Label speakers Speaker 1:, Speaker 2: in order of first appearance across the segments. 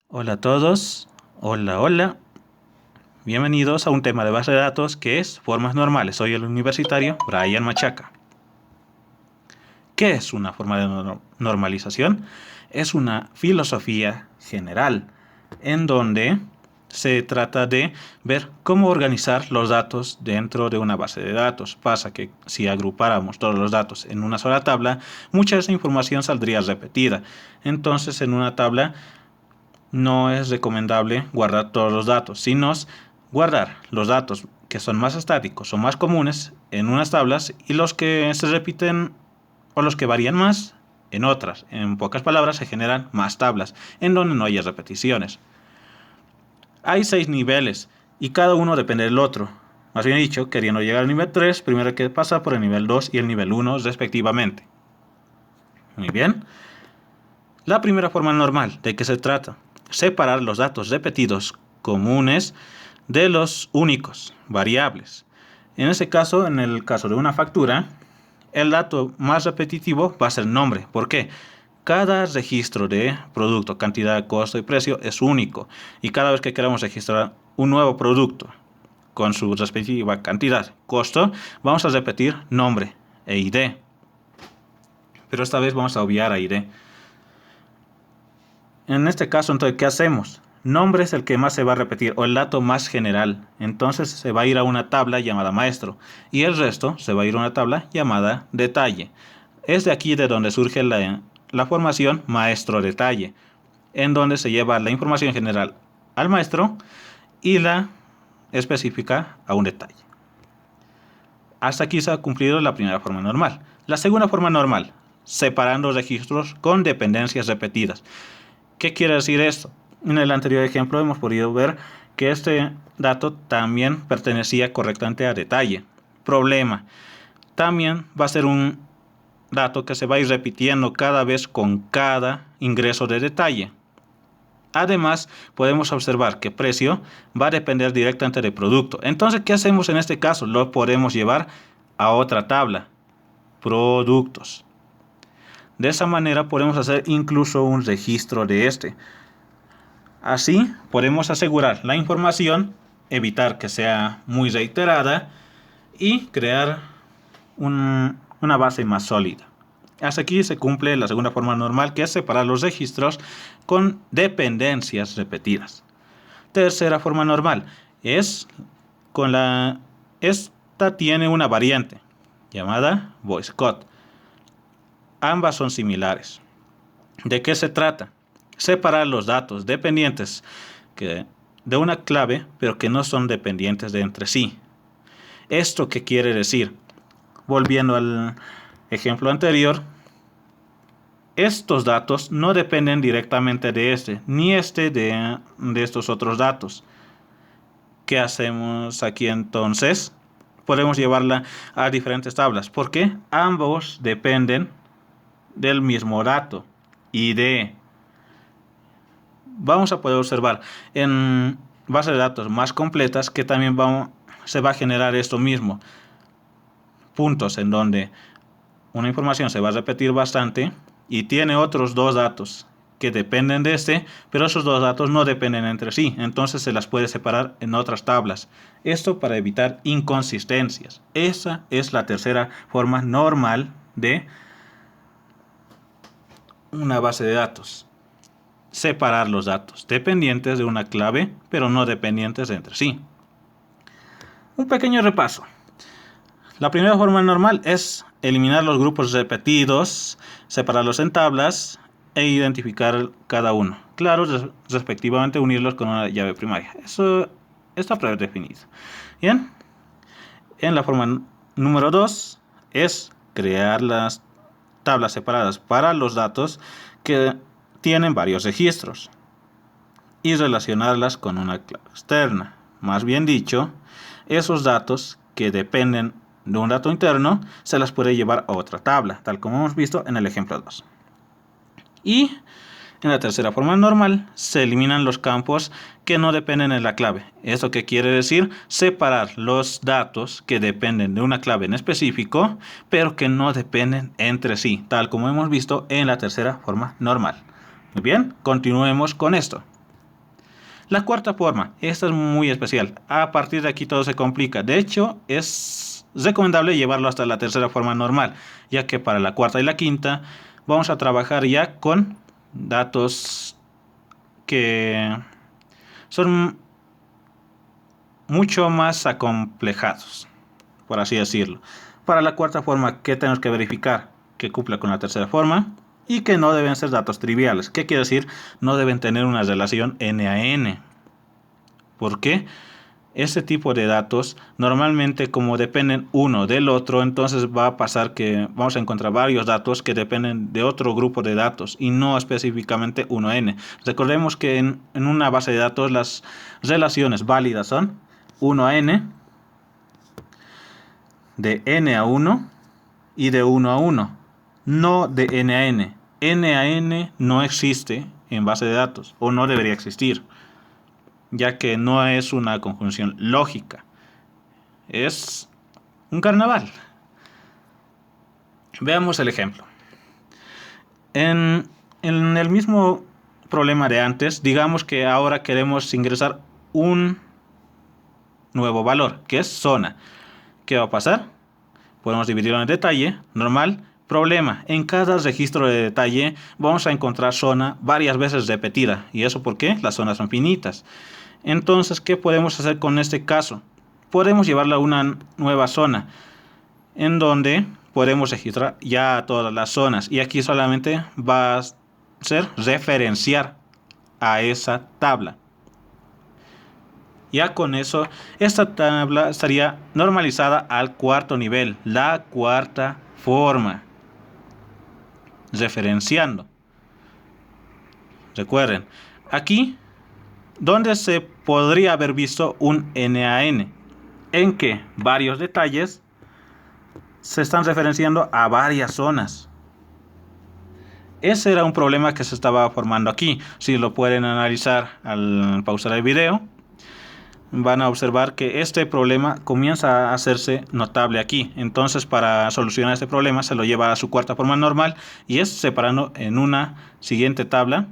Speaker 1: Hola a todos, hola. Bienvenidos a un tema de base de datos que es formas normales. Soy el universitario Brian Machaca. ¿Qué es una forma de normalización? Es una filosofía general en donde se trata de ver cómo organizar los datos dentro de una base de datos. Pasa que si agrupáramos todos los datos en una sola tabla, mucha de esa información saldría repetida. Entonces, en una tabla no es recomendable guardar todos los datos, sino guardar los datos que son más estáticos o más comunes en unas tablas y los que se repiten o los que varían más en otras. En pocas palabras, se generan más tablas en donde no haya repeticiones. Hay 6 niveles y cada uno depende del otro. Más bien dicho, queriendo llegar al nivel 3, primero hay que pasar por el nivel 2 y el nivel 1 respectivamente. Muy bien. La primera forma normal, ¿de qué se trata? Separar los datos repetidos comunes de los únicos, variables. En ese caso, en el caso de una factura, el dato más repetitivo va a ser nombre. ¿Por qué? Cada registro de producto, cantidad, costo y precio es único. Y cada vez que queramos registrar un nuevo producto con su respectiva cantidad, costo, vamos a repetir nombre e ID. Pero esta vez vamos a obviar a ID. En este caso, entonces, ¿qué hacemos? Nombre es el que más se va a repetir o el dato más general. Entonces se va a ir a una tabla llamada maestro y el resto se va a ir a una tabla llamada detalle. Es de aquí de donde surge la formación maestro-detalle, en donde se lleva la información general al maestro y la específica a un detalle. Hasta aquí se ha cumplido la primera forma normal. La segunda forma normal, separando registros con dependencias repetidas. ¿Qué quiere decir esto? En el anterior ejemplo hemos podido ver que este dato también pertenecía correctamente a detalle. Problema. También va a ser un dato que se va a ir repitiendo cada vez con cada ingreso de detalle. Además, podemos observar que precio va a depender directamente del producto. Entonces, ¿qué hacemos en este caso? Lo podemos llevar a otra tabla. Productos. De esa manera podemos hacer incluso un registro de este. Así podemos asegurar la información, evitar que sea muy reiterada y crear una base más sólida. Hasta aquí se cumple la segunda forma normal, que es separar los registros con dependencias repetidas. Tercera forma normal es esta tiene una variante llamada Boycott. Ambas son similares. ¿De qué se trata? Separar los datos dependientes de una clave, pero que no son dependientes de entre sí. ¿Esto qué quiere decir? Volviendo al ejemplo anterior, estos datos no dependen directamente de este, ni de estos otros datos. ¿Qué hacemos aquí entonces? Podemos llevarla a diferentes tablas, porque ambos dependen del mismo dato, ID. Vamos a poder observar en bases de datos más completas que también se va a generar esto mismo. Puntos en donde una información se va a repetir bastante y tiene otros dos datos que dependen de este, pero esos dos datos no dependen entre sí, entonces se las puede separar en otras tablas. Esto para evitar inconsistencias. Esa es la tercera forma normal de una base de datos. Separar los datos dependientes de una clave, pero no dependientes entre sí. Un pequeño repaso. La primera forma normal es eliminar los grupos repetidos, separarlos en tablas e identificar cada uno. Claro, respectivamente unirlos con una llave primaria. Eso está predefinido. Bien. En la forma número 2 es crear las tablas separadas para los datos que tienen varios registros y relacionarlas con una clave externa. Más bien dicho, esos datos que dependen de un dato interno se las puede llevar a otra tabla, tal como hemos visto en el ejemplo 2. Y en la tercera forma normal se eliminan los campos que no dependen de la clave. ¿Eso qué quiere decir? Separar los datos que dependen de una clave en específico, pero que no dependen entre sí, tal como hemos visto en la tercera forma normal. Muy bien, continuemos con esto. La cuarta forma, esta es muy especial. A partir de aquí todo se complica. De hecho, es recomendable llevarlo hasta la tercera forma normal, ya que para la cuarta y la quinta vamos a trabajar ya con datos que son mucho más acomplejados, por así decirlo. Para la cuarta forma, ¿qué tenemos que verificar? Que cumpla con la tercera forma y que no deben ser datos triviales. ¿Qué quiere decir? No deben tener una relación n a n. ¿Por qué? Este tipo de datos normalmente, como dependen uno del otro, entonces va a pasar que vamos a encontrar varios datos que dependen de otro grupo de datos y no específicamente 1n. Recordemos que en una base de datos las relaciones válidas son 1 a n, de n a 1 y de 1 a 1, no de n a n. N a n no existe en base de datos, o no debería existir, ya que no es una conjunción lógica, es un carnaval. Veamos el ejemplo. En el mismo problema de antes, digamos que ahora queremos ingresar un nuevo valor, que es zona. ¿Qué va a pasar? Podemos dividirlo en detalle, normal, problema. En cada registro de detalle vamos a encontrar zona varias veces repetida. ¿Y eso por qué? Las zonas son finitas. Entonces, ¿qué podemos hacer con este caso? Podemos llevarla a una nueva zona, en donde podemos registrar ya todas las zonas. Y aquí solamente va a ser referenciar a esa tabla. Ya con eso, esta tabla estaría normalizada al cuarto nivel, la cuarta forma, referenciando. Recuerden, aquí, donde se podría haber visto un NaN, en que varios detalles se están referenciando a varias zonas. Ese era un problema que se estaba formando aquí. Si lo pueden analizar al pausar el video, van a observar que este problema comienza a hacerse notable aquí. Entonces, para solucionar este problema se lo lleva a su cuarta forma normal y es separando en una siguiente tabla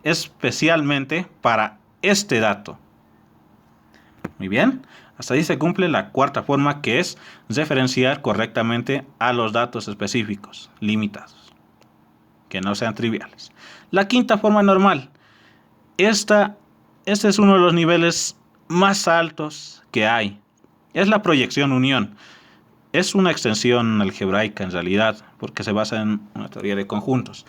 Speaker 1: especialmente para este dato. Muy bien, hasta ahí se cumple la cuarta forma, que es referenciar correctamente a los datos específicos limitados, que no sean triviales. La quinta forma normal, este es uno de los niveles más altos que hay. Es la proyección unión. Es una extensión algebraica en realidad, porque se basa en una teoría de conjuntos.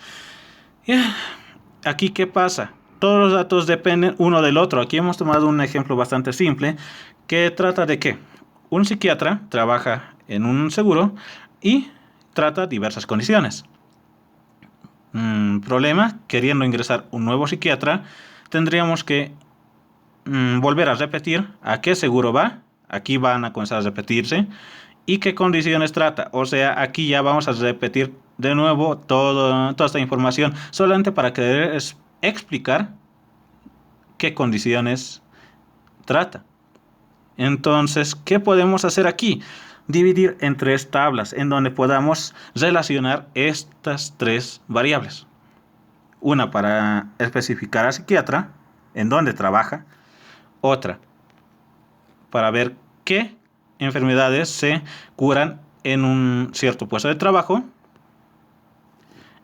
Speaker 1: Aquí, ¿qué pasa? Todos los datos dependen uno del otro. Aquí hemos tomado un ejemplo bastante simple que trata de que un psiquiatra trabaja en un seguro y trata diversas condiciones. Problema, queriendo ingresar un nuevo psiquiatra, tendríamos que volver a repetir a qué seguro va. Aquí van a comenzar a repetirse y qué condiciones trata. O sea, aquí ya vamos a repetir de nuevo toda esta información solamente para querer explicar qué condiciones trata. Entonces, ¿qué podemos hacer aquí? Dividir en tres tablas en donde podamos relacionar estas tres variables. Una para especificar al psiquiatra, en dónde trabaja. Otra para ver qué enfermedades se curan en un cierto puesto de trabajo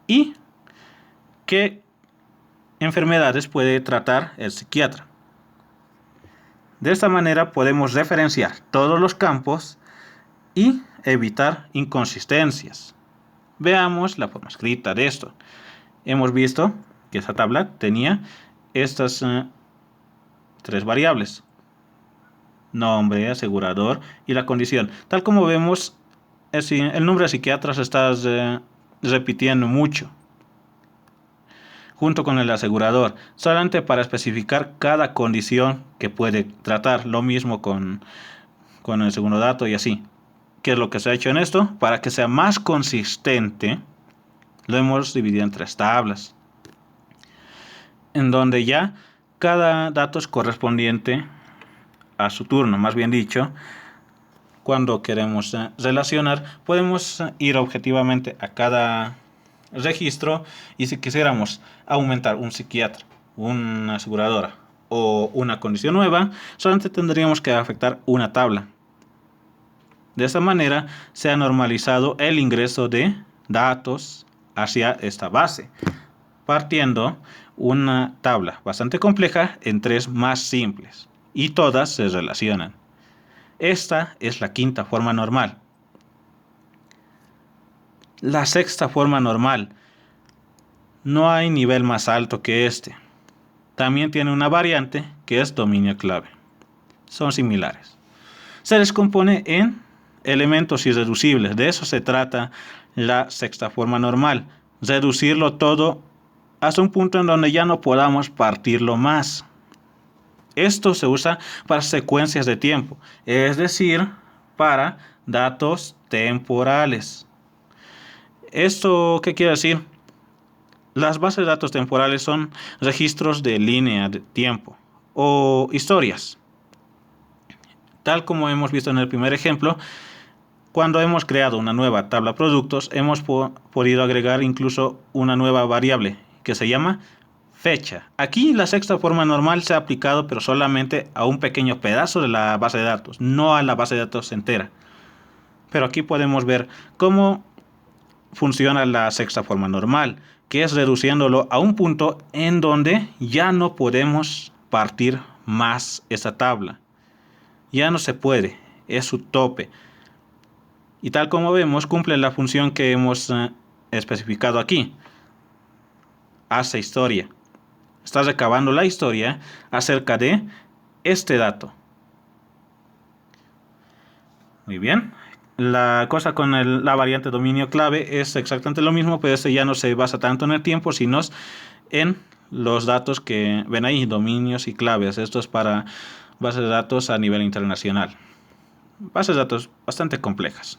Speaker 1: y qué enfermedades puede tratar el psiquiatra. De esta manera podemos referenciar todos los campos y evitar inconsistencias. Veamos la forma escrita de esto. Hemos visto que esa tabla tenía estas tres variables: nombre, asegurador y la condición. Tal como vemos, el nombre de psiquiatra se está repitiendo mucho junto con el asegurador, solamente para especificar cada condición que puede tratar. Lo mismo con el segundo dato y así. ¿Qué es lo que se ha hecho en esto? Para que sea más consistente, lo hemos dividido en tres tablas, en donde ya cada dato es correspondiente a su turno. Más bien dicho, cuando queremos relacionar, podemos ir objetivamente a cada registro, y si quisiéramos aumentar un psiquiatra, una aseguradora o una condición nueva, solamente tendríamos que afectar una tabla. De esta manera se ha normalizado el ingreso de datos hacia esta base, partiendo una tabla bastante compleja en tres más simples, y todas se relacionan. Esta es la quinta forma normal. La sexta forma normal. No hay nivel más alto que este. También tiene una variante que es dominio clave. Son similares. Se les compone en elementos irreducibles. De eso se trata la sexta forma normal. Reducirlo todo hasta un punto en donde ya no podamos partirlo más. Esto se usa para secuencias de tiempo, es decir, para datos temporales. ¿Esto qué quiere decir? Las bases de datos temporales son registros de línea de tiempo o historias. Tal como hemos visto en el primer ejemplo, cuando hemos creado una nueva tabla productos, hemos podido agregar incluso una nueva variable que se llama fecha. Aquí la sexta forma normal se ha aplicado, pero solamente a un pequeño pedazo de la base de datos, no a la base de datos entera. Pero aquí podemos ver cómo funciona la sexta forma normal, que es reduciéndolo a un punto en donde ya no podemos partir más esta tabla. Ya no se puede, es su tope. Y tal como vemos, cumple la función que hemos especificado aquí. Hace historia. Está recabando la historia acerca de este dato. Muy bien. La cosa con la variante dominio clave es exactamente lo mismo, pero este ya no se basa tanto en el tiempo, sino en los datos que ven ahí, dominios y claves. Esto es para bases de datos a nivel internacional. Bases de datos bastante complejas.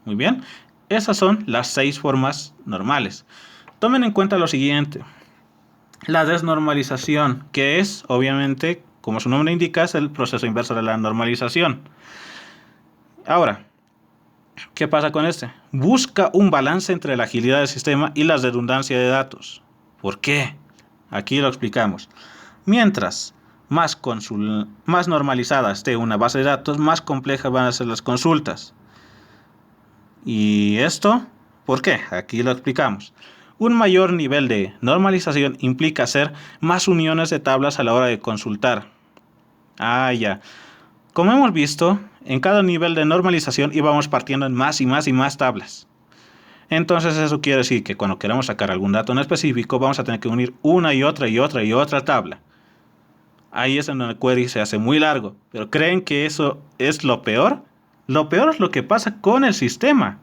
Speaker 1: Muy bien. Esas son las 6 formas normales. Tomen en cuenta lo siguiente. La desnormalización, que es, obviamente, como su nombre indica, es el proceso inverso de la normalización. Ahora, ¿qué pasa con este? Busca un balance entre la agilidad del sistema y la redundancia de datos. ¿Por qué? Aquí lo explicamos. Mientras más normalizada esté una base de datos, más complejas van a ser las consultas. ¿Y esto? ¿Por qué? Aquí lo explicamos. Un mayor nivel de normalización implica hacer más uniones de tablas a la hora de consultar. Ya. Como hemos visto, en cada nivel de normalización íbamos partiendo en más y más y más tablas. Entonces eso quiere decir que cuando queramos sacar algún dato en específico, vamos a tener que unir una y otra y otra y otra tabla. Ahí es en donde el query se hace muy largo. ¿Pero creen que eso es lo peor? Lo peor es lo que pasa con el sistema.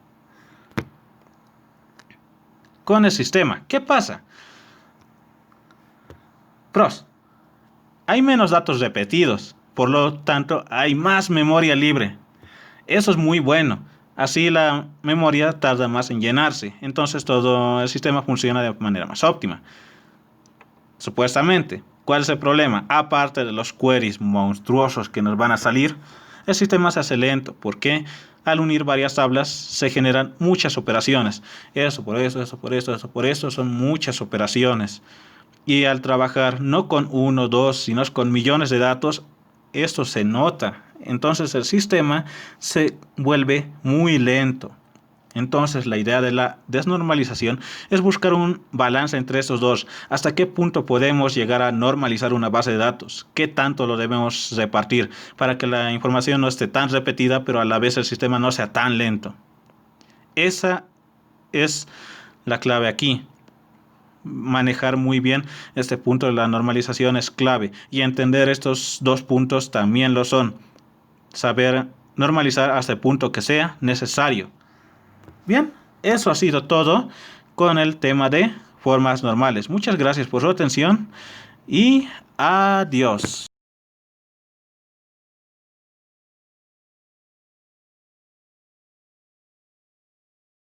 Speaker 1: Con el sistema. ¿Qué pasa? Pros. Hay menos datos repetidos. Por lo tanto, hay más memoria libre. Eso es muy bueno. Así la memoria tarda más en llenarse. Entonces todo el sistema funciona de manera más óptima. Supuestamente. ¿Cuál es el problema? Aparte de los queries monstruosos que nos van a salir, el sistema se hace lento. ¿Por qué? Al unir varias tablas se generan muchas operaciones. Eso por eso, eso por eso, eso por eso. Son muchas operaciones. Y al trabajar no con uno, dos, sino con millones de datos, esto se nota. Entonces el sistema se vuelve muy lento. Entonces la idea de la desnormalización es buscar un balance entre estos dos. ¿Hasta qué punto podemos llegar a normalizar una base de datos? ¿Qué tanto lo debemos repartir para que la información no esté tan repetida, pero a la vez el sistema no sea tan lento? Esa es la clave aquí. Manejar muy bien este punto de la normalización es clave, y entender estos dos puntos también lo son. Saber normalizar hasta el punto que sea necesario. Bien, eso ha sido todo con el tema de formas normales. Muchas gracias por su atención y adiós.